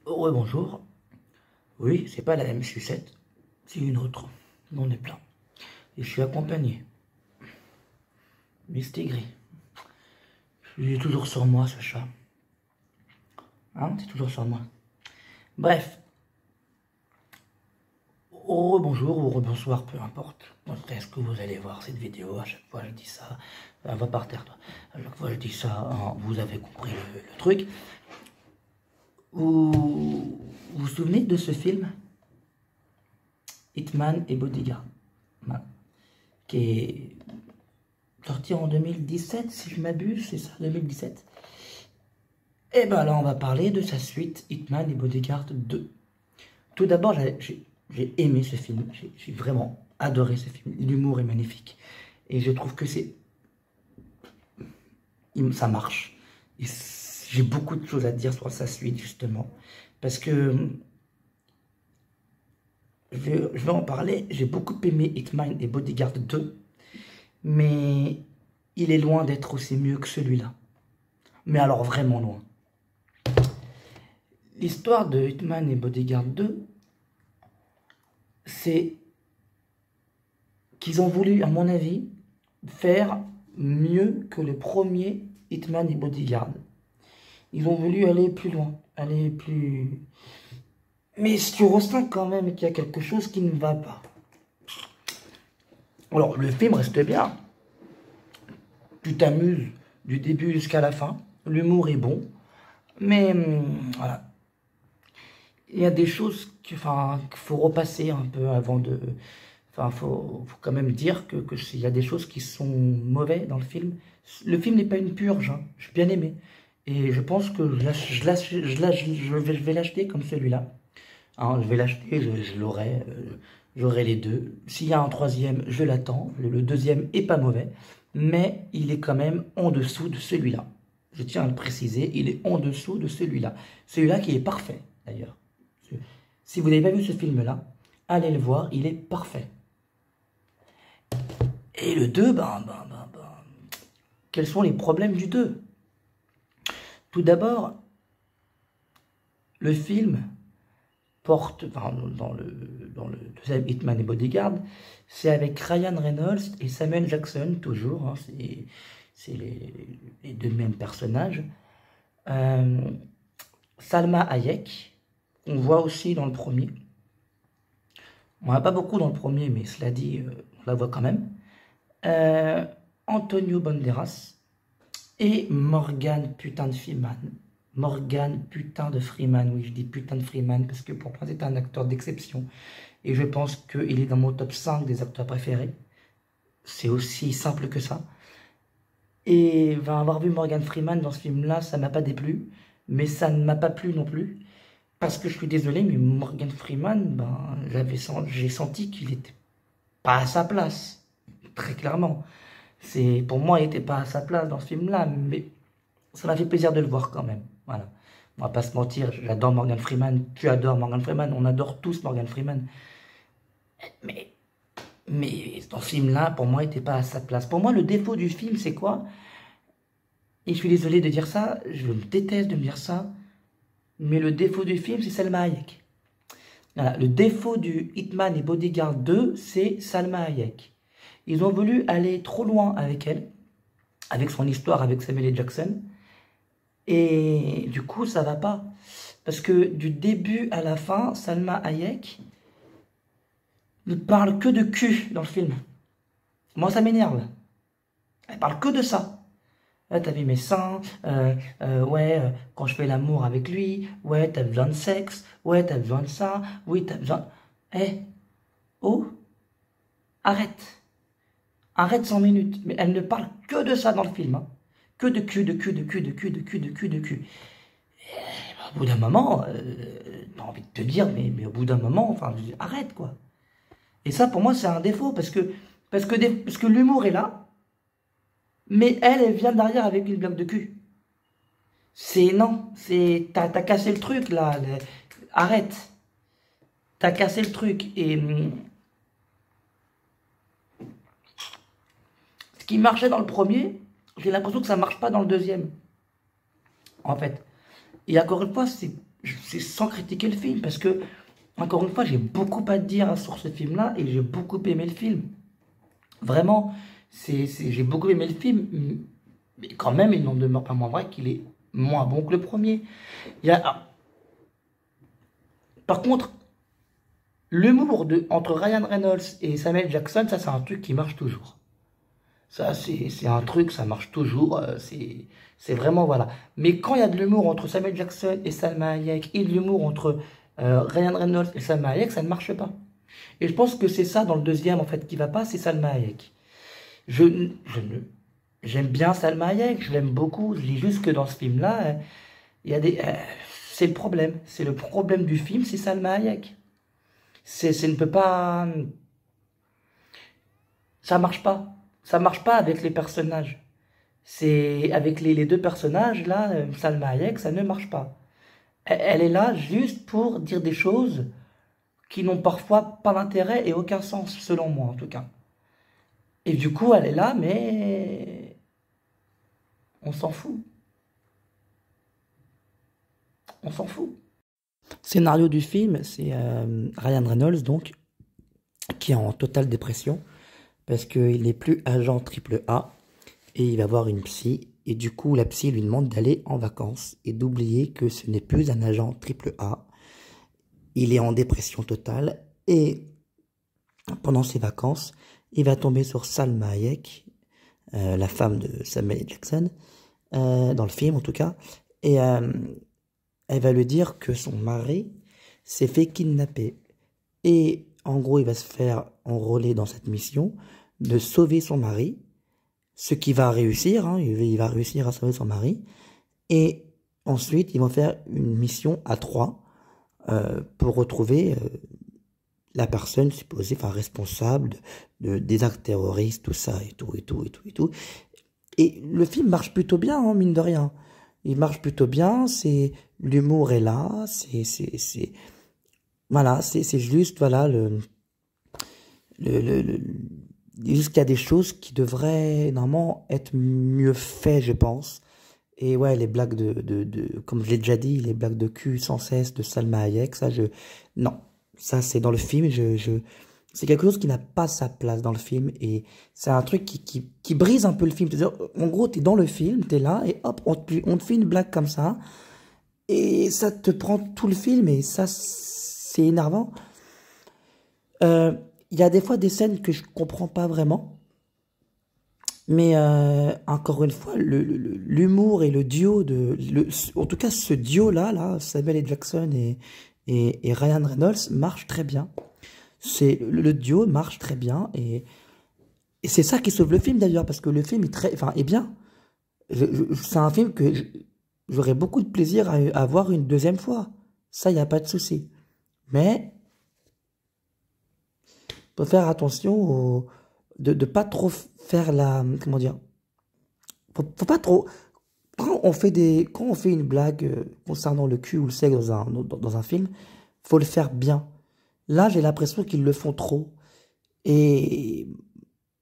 Ouais, bonjour. Oui, c'est pas la même sucette, c'est une autre. On est plein. Et je suis accompagné. Mistigris. Il est toujours sur moi, ce chat. Hein, c'est toujours sur moi. Bref. Bonjour ou rebonsoir, peu importe. Est-ce que vous allez voir cette vidéo? À chaque fois je dis ça. Va par terre, toi. À chaque fois je dis ça, hein, vous avez compris le truc. Vous vous souvenez de ce film Hitman et Bodyguard, qui est sorti en 2017, si je m'abuse, c'est ça, 2017. Et ben là, on va parler de sa suite, Hitman et Bodyguard 2. Tout d'abord, j'ai aimé ce film, j'ai vraiment adoré ce film. L'humour est magnifique. Et je trouve que ça marche. J'ai beaucoup de choses à dire sur sa suite, justement. Parce que, je vais en parler, j'ai beaucoup aimé Hitman et Bodyguard 2. Mais il est loin d'être aussi mieux que celui-là. Mais alors vraiment loin. L'histoire de Hitman et Bodyguard 2, c'est qu'ils ont voulu, à mon avis, faire mieux que le premier Hitman et Bodyguard. Ils ont voulu aller plus loin, aller plus... Mais tu ressens quand même qu'il y a quelque chose qui ne va pas. Alors, le film reste bien. Tu t'amuses du début jusqu'à la fin. L'humour est bon. Mais, voilà. Il y a des choses qu'il faut repasser un peu avant de... Enfin, faut quand même dire qu'il y a des choses qui sont mauvaises dans le film. Le film n'est pas une purge, hein. J'ai bien aimé. Et je pense que je vais l'acheter comme celui-là. Hein, je vais l'acheter, je l'aurai, j'aurai les deux. S'il y a un troisième, je l'attends. Le deuxième est pas mauvais, mais il est quand même en dessous de celui-là. Je tiens à le préciser, il est en dessous de celui-là. Celui-là qui est parfait, d'ailleurs. Si vous n'avez pas vu ce film-là, allez le voir, il est parfait. Et le 2, quels sont les problèmes du 2? Tout d'abord, le film porte, dans le deuxième Hitman et Bodyguard, c'est avec Ryan Reynolds et Samuel Jackson, toujours, hein, c'est les deux mêmes personnages. Salma Hayek, on voit aussi dans le premier. On n'a pas beaucoup dans le premier, mais cela dit, on la voit quand même. Antonio Banderas et Morgan putain de Freeman. Morgan putain de Freeman, oui, je dis putain de Freeman parce que pour moi c'est un acteur d'exception. Et je pense qu'il est dans mon top 5 des acteurs préférés. C'est aussi simple que ça. Et avoir vu Morgan Freeman dans ce film-là, ça m'a pas déplu. Mais ça ne m'a pas plu non plus. Parce que je suis désolé, mais Morgan Freeman, j'ai senti qu'il était pas à sa place. Très clairement. Pour moi, il n'était pas à sa place dans ce film-là. Mais ça m'a fait plaisir de le voir quand même. Voilà. On va pas se mentir, j'adore Morgan Freeman. Tu adores Morgan Freeman. On adore tous Morgan Freeman. Mais dans ce film-là, pour moi, il n'était pas à sa place. Pour moi, le défaut du film, c'est quoi? Et je suis désolé de dire ça, je me déteste de me dire ça, mais le défaut du film, c'est Salma Hayek. Voilà, le défaut du Hitman et Bodyguard 2, c'est Salma Hayek. Ils ont voulu aller trop loin avec elle, avec son histoire avec Samuel L. Jackson, et du coup, ça va pas. Parce que du début à la fin, Salma Hayek ne parle que de cul dans le film. Moi, ça m'énerve. Elle parle que de ça. Ah, t'as vu mes seins, ouais, quand je fais l'amour avec lui, ouais, t'as besoin de sexe, ouais, t'as besoin de ça, oui, t'as besoin... Oh, arrête. Arrête 100 minutes. Mais elle ne parle que de ça dans le film. Hein. Que de cul, de cul, de cul, de cul, de cul, de cul, de cul. Et, au bout d'un moment, t'as envie de te dire, mais au bout d'un moment, arrête, quoi. Et ça, pour moi, c'est un défaut, parce que l'humour est là, mais elle vient derrière avec une blague de cul. T'as cassé le truc, là. Arrête. T'as cassé le truc. Et ce qui marchait dans le premier, j'ai l'impression que ça marche pas dans le deuxième. En fait. Et encore une fois, c'est sans critiquer le film, parce que, encore une fois, j'ai beaucoup à dire sur ce film-là, et j'ai beaucoup aimé le film. Vraiment, j'ai beaucoup aimé le film, mais quand même, il n'en demeure pas moins vrai qu'il est moins bon que le premier. Par contre, l'humour entre Ryan Reynolds et Samuel Jackson, ça c'est un truc qui marche toujours. Ça, c'est un truc, ça marche toujours. C'est vraiment, voilà. Mais quand il y a de l'humour entre Samuel Jackson et Salma Hayek, et de l'humour entre Ryan Reynolds et Salma Hayek, ça ne marche pas. Et je pense que c'est ça dans le deuxième, en fait, qui va pas, c'est Salma Hayek. J'aime bien Salma Hayek, je l'aime beaucoup. Je dis juste que dans ce film-là, il y a c'est le problème. C'est le problème du film, c'est Salma Hayek. Ne peut pas... Ça marche pas. Ça marche pas avec les personnages. C'est avec les deux personnages, là, Salma Hayek, ça ne marche pas. Elle est là juste pour dire des choses qui n'ont parfois pas d'intérêt et aucun sens, selon moi en tout cas. Et du coup, elle est là, mais on s'en fout. On s'en fout. Scénario du film, c'est Ryan Reynolds, donc, qui est en totale dépression, parce qu'il n'est plus agent triple A, et il va voir une psy, et du coup, la psy lui demande d'aller en vacances, et d'oublier que ce n'est plus un agent triple A. Il est en dépression totale, et pendant ses vacances, il va tomber sur Salma Hayek, la femme de Samuel Jackson, dans le film en tout cas, et elle va lui dire que son mari s'est fait kidnapper. Et en gros, il va se faire enrôler dans cette mission de sauver son mari, ce qui va réussir, hein, il va réussir à sauver son mari. Et ensuite, ils vont faire une mission à 3 pour retrouver la personne supposée, enfin responsable des actes terroristes, tout ça, et tout, et tout, et tout, et tout. Et le film marche plutôt bien, hein, mine de rien. Il marche plutôt bien, l'humour est là, voilà, c'est juste, voilà, juste qu'il y a des choses qui devraient, normalement, être mieux faites, je pense. Et ouais, les blagues comme je l'ai déjà dit, les blagues de cul sans cesse de Salma Hayek, non. Ça, c'est dans le film, c'est quelque chose qui n'a pas sa place dans le film, et c'est un truc qui brise un peu le film. C'est-à-dire, en gros, t'es dans le film, t'es là, et hop, on te fait une blague comme ça, et ça te prend tout le film, et ça, c'est énervant. Il y a des fois des scènes que je comprends pas vraiment, mais encore une fois, l'humour et le duo en tout cas ce duo-là, Samuel L. Jackson et Ryan Reynolds marche très bien. Le duo marche très bien, et c'est ça qui sauve le film d'ailleurs, parce que le film est bien. C'est un film que j'aurais beaucoup de plaisir à voir une deuxième fois. Ça, il n'y a pas de souci. Mais faut faire attention de pas trop faire comment dire, faut pas trop, quand on fait une blague concernant le cul ou le sexe dans un film, faut le faire bien. Là, j'ai l'impression qu'ils le font trop, et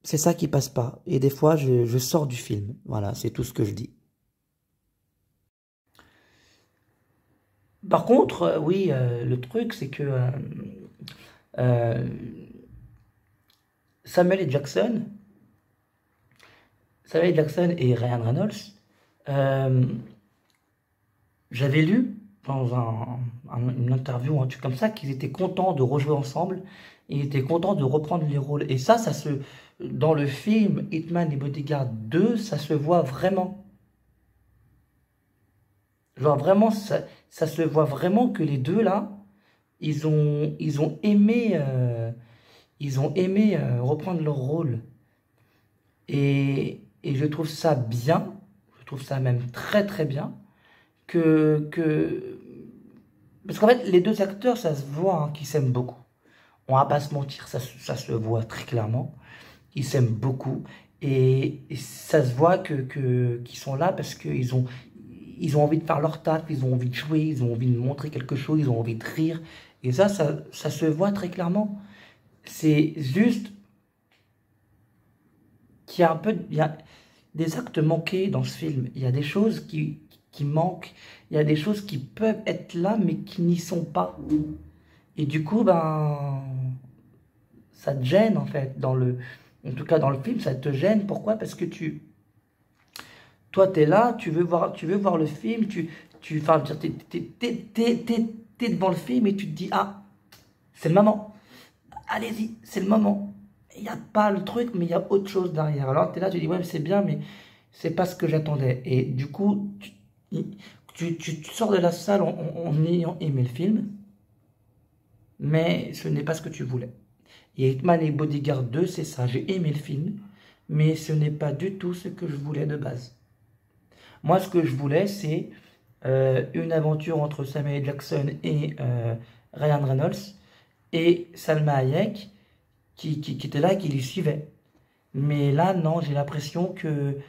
c'est ça qui passe pas. Et des fois, je sors du film. Voilà, c'est tout ce que je dis. Par contre, oui, le truc, c'est que euh, Samuel L. Jackson, et Ryan Reynolds, euh, j'avais lu dans une interview ou un truc comme ça qu'ils étaient contents de rejouer ensemble, ils étaient contents de reprendre les rôles. Et ça dans le film Hitman et Bodyguard 2, ça se voit vraiment. Genre vraiment, ça se voit vraiment que les deux là, ils ont aimé, reprendre leur rôle. Et je trouve ça bien, je trouve ça même très très bien, que... Parce qu'en fait, les deux acteurs, ça se voit qu'ils s'aiment beaucoup. On va pas se mentir, ça se voit très clairement. Ils s'aiment beaucoup. Et ça se voit qu'ils sont là parce ils ont envie de faire leur taf, ils ont envie de jouer, ils ont envie de montrer quelque chose, ils ont envie de rire. Et ça se voit très clairement. C'est juste qu'il y a il y a des actes manqués dans ce film. Il y a des choses qui qui manque. Il y a des choses qui peuvent être là, mais qui n'y sont pas. Et du coup, ben, ça te gêne, en fait. En tout cas, dans le film, ça te gêne. Pourquoi? Parce que toi, tu es là, tu veux voir le film, enfin, t'es devant le film et tu te dis, ah, c'est le moment. Allez-y, c'est le moment. Il n'y a pas le truc, mais il y a autre chose derrière. Alors, tu es là, tu dis, ouais, c'est bien, mais c'est pas ce que j'attendais. Et du coup, tu sors de la salle en ayant aimé le film, mais ce n'est pas ce que tu voulais. Et Hitman et Bodyguard 2, c'est ça. J'ai aimé le film, mais ce n'est pas du tout ce que je voulais de base. Moi, ce que je voulais, c'est une aventure entre Samuel Jackson et Ryan Reynolds et Salma Hayek qui était là et qui les suivait. Mais là, non, j'ai l'impression que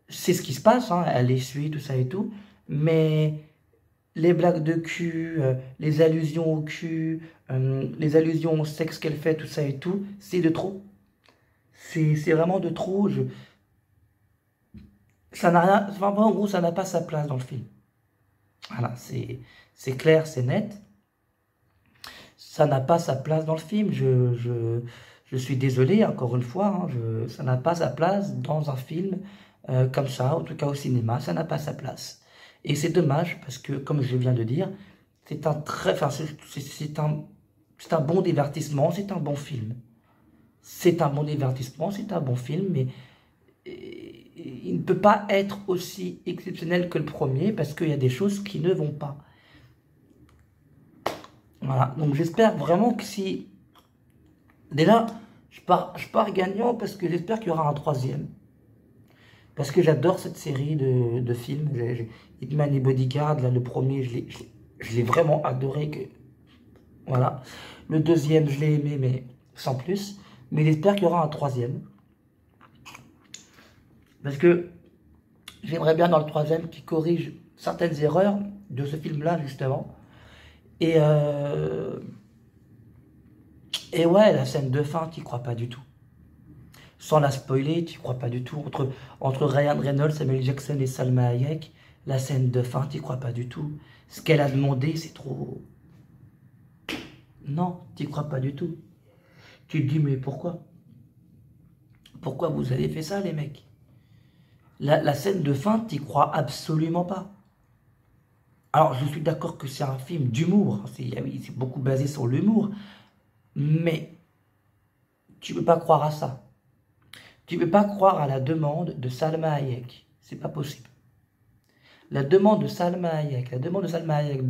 c'est ce qui se passe, hein, elle les suit, tout ça et tout, mais les blagues de cul, les allusions au cul, les allusions au sexe qu'elle fait, tout ça et tout, c'est de trop. C'est vraiment de trop. Ça n'a rien, enfin, en gros, ça n'a pas sa place dans le film. Voilà, c'est clair, c'est net. Ça n'a pas sa place dans le film. Je suis désolé, encore une fois, hein, ça n'a pas sa place dans un film comme ça, en tout cas au cinéma, ça n'a pas sa place. Et c'est dommage parce que, comme je viens de dire, enfin, c'est un bon divertissement, c'est un bon film. C'est un bon divertissement, c'est un bon film, mais il ne peut pas être aussi exceptionnel que le premier parce qu'il y a des choses qui ne vont pas. Voilà, donc j'espère vraiment que si... Déjà, je pars gagnant parce que j'espère qu'il y aura un troisième. Parce que j'adore cette série de films. Hitman et Bodyguard, là, le premier, je l'ai vraiment adoré. Voilà. Le deuxième, je l'ai aimé, mais sans plus. Mais j'espère qu'il y aura un troisième. Parce que j'aimerais bien dans le troisième qu'il corrige certaines erreurs de ce film-là, justement. Et ouais, la scène de fin, t'y crois pas du tout. Sans la spoiler, t'y crois pas du tout. Entre Ryan Reynolds, Samuel Jackson et Salma Hayek, la scène de fin, t'y crois pas du tout. Ce qu'elle a demandé, c'est trop... Non, t'y crois pas du tout. Tu te dis, mais pourquoi? Pourquoi vous avez fait ça, les mecs? La scène de fin, t'y crois absolument pas. Alors, je suis d'accord que c'est un film d'humour. C'est beaucoup basé sur l'humour. Mais tu peux pas croire à ça. Tu peux pas croire à la demande de Salma Hayek. C'est pas possible. La demande de Salma Hayek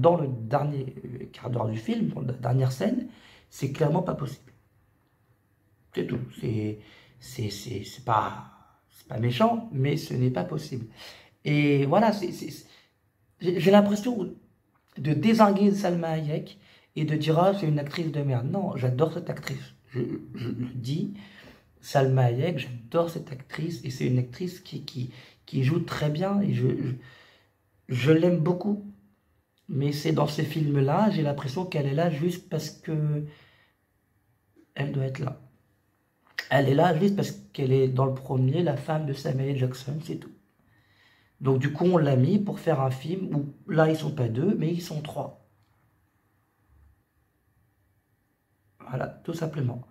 dans le dernier quart d'heure du film, dans la dernière scène, c'est clairement pas possible. C'est tout. C'est pas méchant, mais ce n'est pas possible. Et voilà, j'ai l'impression de dézinguer Salma Hayek et de dire, ah, c'est une actrice de merde. Non, j'adore cette actrice. Je le dis, Salma Hayek, j'adore cette actrice et c'est une actrice qui joue très bien et je l'aime beaucoup. Mais c'est dans ces films-là, j'ai l'impression qu'elle est là juste parce que elle doit être là. Elle est là juste parce qu'elle est dans le premier, la femme de Samuel Jackson, c'est tout. Donc du coup, on l'a mis pour faire un film où là, ils sont pas deux, mais ils sont trois. Voilà, tout simplement.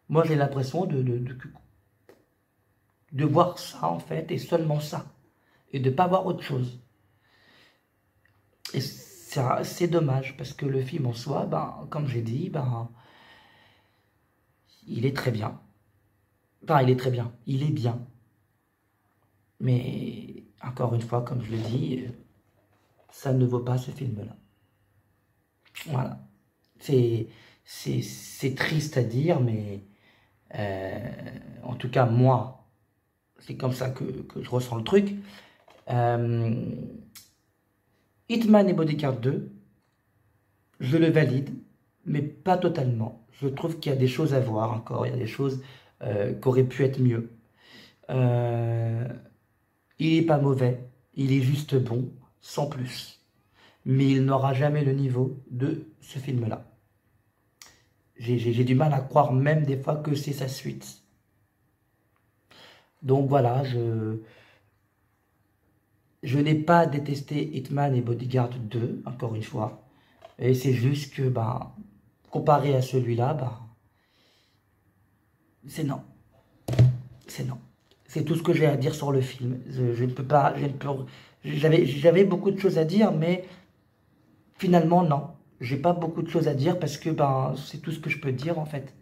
Moi, j'ai l'impression de voir ça, en fait, et seulement ça. Et de ne pas voir autre chose. Et c'est dommage, parce que le film en soi, ben, comme j'ai dit, ben, il est très bien. Enfin, il est très bien. Il est bien. Mais, encore une fois, comme je le dis, ça ne vaut pas ce film-là. Voilà. C'est triste à dire, mais en tout cas, moi, c'est comme ça que je ressens le truc. Hitman et Bodyguard 2, je le valide, mais pas totalement. Je trouve qu'il y a des choses à voir encore, il y a des choses qui auraient pu être mieux. Il n'est pas mauvais, il est juste bon, sans plus. Mais il n'aura jamais le niveau de ce film-là. J'ai du mal à croire même des fois que c'est sa suite. Donc voilà, je n'ai pas détesté Hitman et Bodyguard 2, encore une fois. Et c'est juste que, ben, comparé à celui-là, ben, c'est non. C'est non. C'est tout ce que j'ai à dire sur le film. Je ne peux pas... J'avais beaucoup de choses à dire, mais finalement, non. J'ai pas beaucoup de choses à dire parce que ben, c'est tout ce que je peux dire, en fait.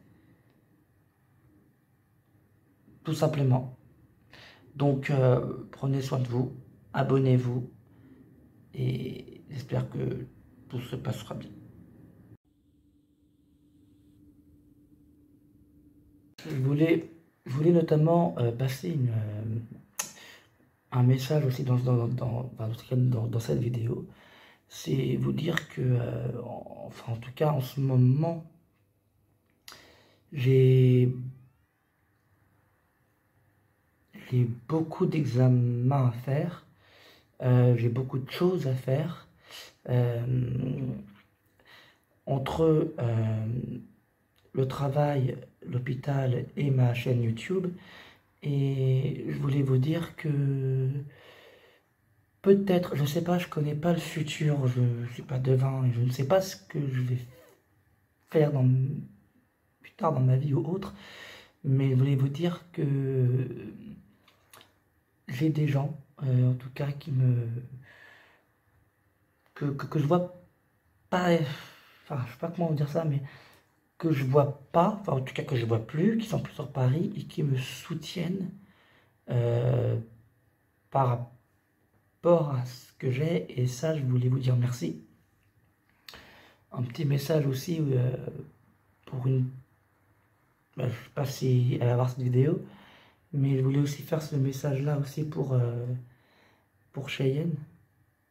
Tout simplement. Donc, prenez soin de vous, abonnez-vous, et j'espère que tout se passera bien. Je voulais notamment passer un message aussi dans cette vidéo. C'est vous dire que, enfin en tout cas en ce moment, j'ai beaucoup d'examens à faire, j'ai beaucoup de choses à faire. Entre le travail, l'hôpital et ma chaîne YouTube. Et je voulais vous dire que peut-être, je sais pas, je connais pas le futur, je suis pas devin, et je ne sais pas ce que je vais faire plus tard dans ma vie ou autre, mais je voulais vous dire que j'ai des gens, en tout cas, que je vois pas, enfin, je sais pas comment vous dire ça, mais que je vois pas, enfin en tout cas que je vois plus, qui sont plus sur Paris et qui me soutiennent par rapport à ce que j'ai, et ça je voulais vous dire merci. Un petit message aussi pour une... je sais pas si elle va voir cette vidéo, mais je voulais aussi faire ce message là aussi pour Cheyenne.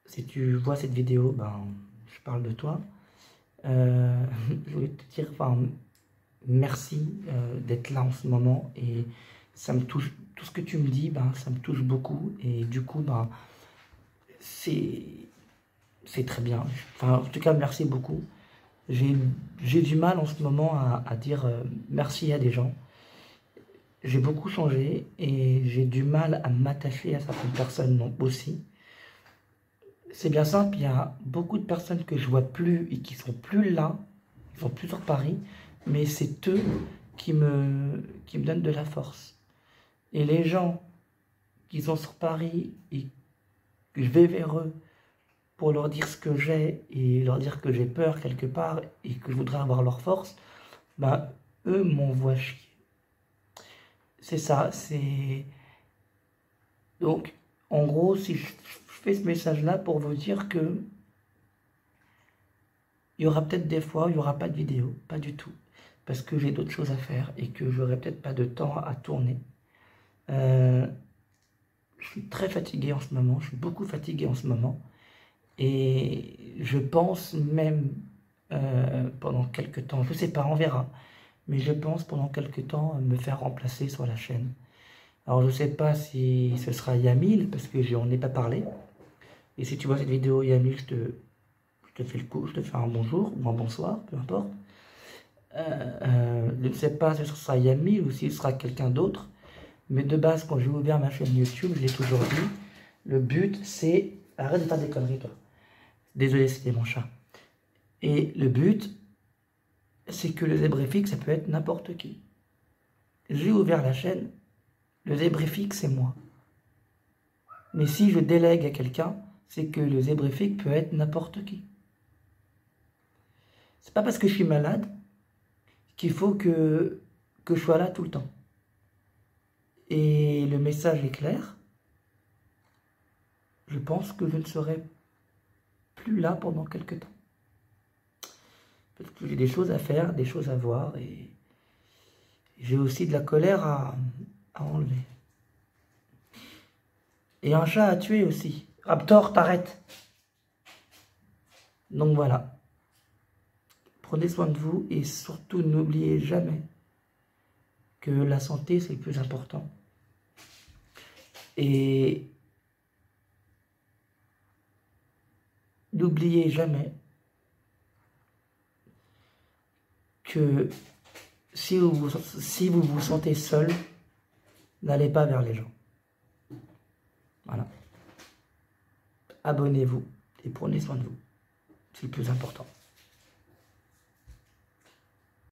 Si tu vois cette vidéo, ben je parle de toi. Je voulais te dire, enfin, merci d'être là en ce moment, et ça me touche, tout ce que tu me dis, ben, ça me touche beaucoup, et du coup, ben, c'est très bien. Enfin, en tout cas, merci beaucoup. J'ai du mal en ce moment à dire merci à des gens. J'ai beaucoup changé, et j'ai du mal à m'attacher à certaines personnes non, aussi. C'est bien simple, il y a beaucoup de personnes que je vois plus et qui sont plus là, ils sont plus sur Paris, mais c'est eux qui me donnent de la force. Et les gens qui sont sur Paris et que je vais vers eux pour leur dire ce que j'ai et leur dire que j'ai peur quelque part et que je voudrais avoir leur force, bah eux m'envoient chier. C'est ça, c'est... Donc, en gros, si je fais ce message-là pour vous dire que il y aura peut-être des fois où il n'y aura pas de vidéo, pas du tout, parce que j'ai d'autres choses à faire et que j'aurai peut-être pas de temps à tourner. Je suis très fatigué en ce moment, je suis beaucoup fatigué en ce moment, et je pense même pendant quelques temps, je sais pas, on verra, mais je pense pendant quelques temps me faire remplacer sur la chaîne. Alors je sais pas si ce sera Yamil, parce que j'en ai pas parlé, et si tu vois cette vidéo Yamil, je te fais le coup, je te fais un bonjour ou un bonsoir, peu importe. Je ne sais pas si ce sera Yamil ou si ce sera quelqu'un d'autre, mais de base, quand j'ai ouvert ma chaîne YouTube, je l'ai toujours dit, le but c'est... Arrête de faire des conneries, toi. Désolé, c'était mon chat. Et le but, c'est que le zébréfique, ça peut être n'importe qui. J'ai ouvert la chaîne, le zébréfique, c'est moi. Mais si je délègue à quelqu'un, c'est que le zébréfique peut être n'importe qui. C'est pas parce que je suis malade qu'il faut que je sois là tout le temps. Et le message est clair. Je pense que je ne serai plus là pendant quelques temps. Parce que j'ai des choses à faire, des choses à voir, et j'ai aussi de la colère à enlever. Et un chat à tuer aussi. Raptor, t'arrêtes. Donc voilà. Prenez soin de vous, et surtout n'oubliez jamais que la santé c'est le plus important. Et n'oubliez jamais que si vous vous sentez seul, n'allez pas vers les gens. Voilà. abonnez-vous et prenez soin de vous. C'est le plus important.